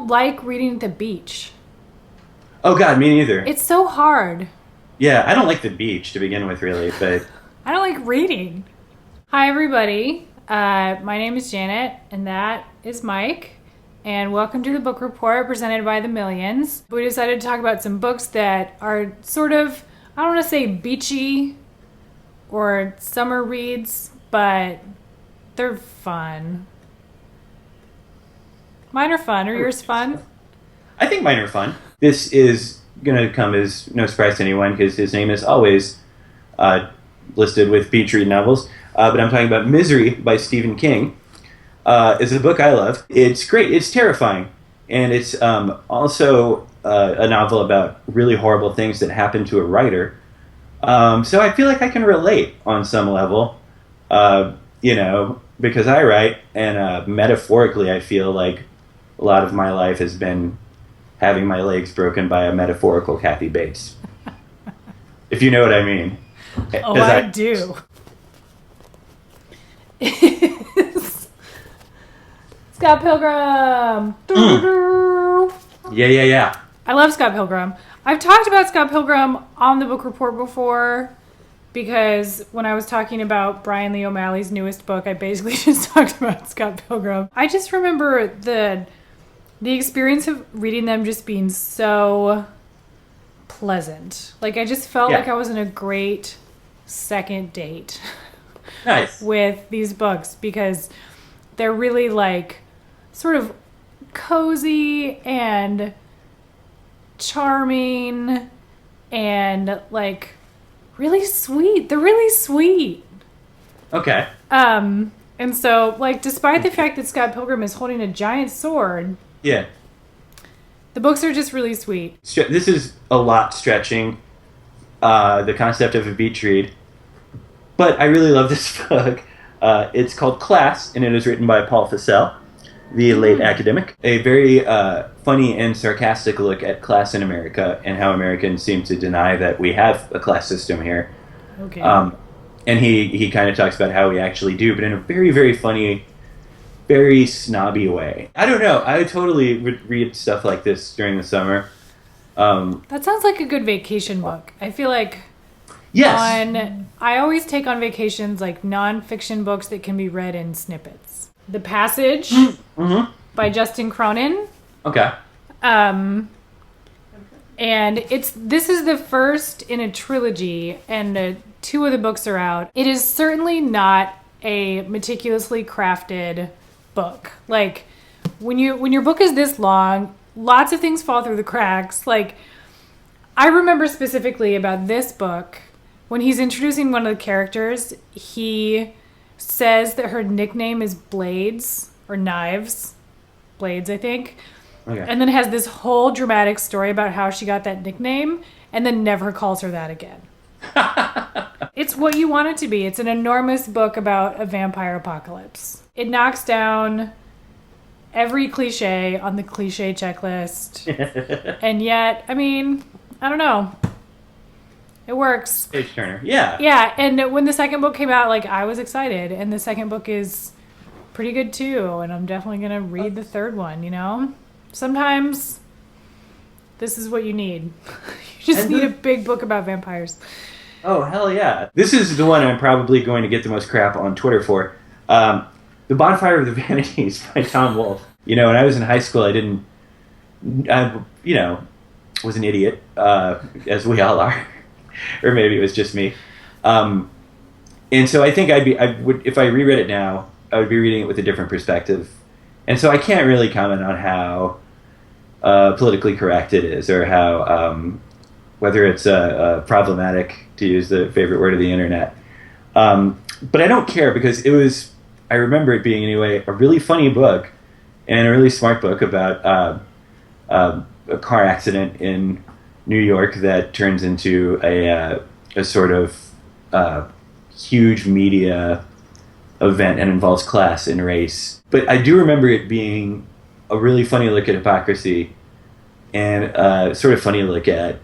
don't like reading at the beach. Oh, God, me neither. It's so hard. Yeah, I don't like the beach to begin with, really, but... I don't like reading. Hi, everybody. My name is Janet, and that is Mike. And welcome to the Book Report presented by The Millions. We decided to talk about some books that are sort of, I don't want to say beachy or summer reads, but they're fun. Mine are fun. Are yours fun? I think mine are fun. This is going to come as no surprise to anyone because his name is always listed with beach read novels. But I'm talking about Misery by Stephen King. It's a book I love. It's great. It's terrifying. And it's also a novel about really horrible things that happen to a writer. So I feel like I can relate on some level, because I write, and metaphorically I feel like a lot of my life has been having my legs broken by a metaphorical Kathy Bates. If you know what I mean. Oh, I do. Scott Pilgrim. Yeah. I love Scott Pilgrim. I've talked about Scott Pilgrim on the Book Report before because when I was talking about Bryan Lee O'Malley's newest book, I basically just talked about Scott Pilgrim. I just remember the experience of reading them just being so pleasant. Like, I just felt like I was in a great second date. Nice. With these books because they're really like sort of cozy and charming and like really sweet. They're really sweet. Okay. And so like despite the fact that Scott Pilgrim is holding a giant sword, yeah, the books are just really sweet. This is a lot stretching the concept of a beach read. But I really love this book. It's called Class, and it is written by Paul Fussell, the late academic. A very funny and sarcastic look at class in America and how Americans seem to deny that we have a class system here. Okay. And he kind of talks about how we actually do, but in a very, very funny, very snobby way. I don't know. I would totally read stuff like this during the summer. That sounds like a good vacation book. I feel like... Yes. I always take on vacations like non-fiction books that can be read in snippets. The Passage by Justin Cronin. Okay. And this is the first in a trilogy, and 2 of the books are out. It is certainly not a meticulously crafted book. Like when your book is this long, lots of things fall through the cracks. Like I remember specifically about this book. When he's introducing one of the characters, he says that her nickname is Blades, or Knives. Blades, I think. Okay. And then has this whole dramatic story about how she got that nickname, and then never calls her that again. It's what you want it to be. It's an enormous book about a vampire apocalypse. It knocks down every cliche on the cliche checklist. And yet, I mean, I don't know. It works. Page turner. Yeah. Yeah, and when the second book came out, like, I was excited. And the second book is pretty good, too. And I'm definitely going to read the third one, you know? Sometimes this is what you need. You just need a big book about vampires. Oh, hell yeah. This is the one I'm probably going to get the most crap on Twitter for. The Bonfire of the Vanities by Tom Wolfe. You know, when I was in high school, I was an idiot, as we all are. Or maybe it was just me. And so I think if I reread it now, I would be reading it with a different perspective. And so I can't really comment on how politically correct it is, or how whether it's problematic, to use the favorite word of the internet. But I don't care because I remember it being anyway a really funny book and a really smart book about a car accident in New York that turns into a sort of huge media event and involves class and race. But I do remember it being a really funny look at hypocrisy and a sort of funny look at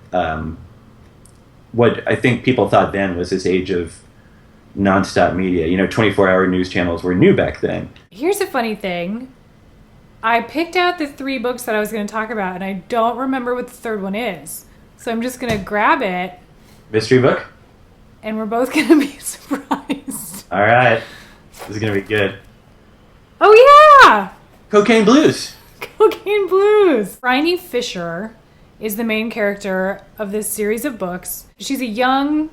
what I think people thought then was this age of nonstop media. 24-hour news channels were new back then. Here's a funny thing. I picked out the 3 books that I was going to talk about, and I don't remember what the third one is. So I'm just going to grab it. Mystery book? And we're both going to be surprised. All right. This is going to be good. Oh, yeah! Cocaine Blues. Cocaine Blues. Bryony Fisher is the main character of this series of books. She's a young,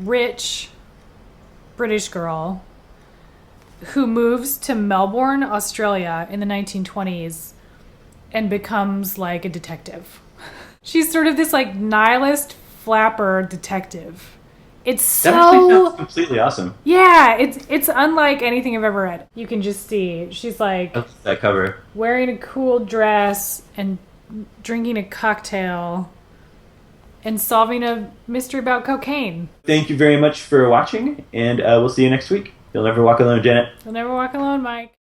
rich British girl who moves to Melbourne, Australia in the 1920s and becomes like a detective. She's sort of this like nihilist flapper detective. It's That actually sounds completely awesome. Yeah, it's unlike anything I've ever read. You can just see she's like that cover, wearing a cool dress and drinking a cocktail and solving a mystery about cocaine. Thank you very much for watching, and we'll see you next week. You'll never walk alone, Janet. You'll never walk alone, Mike.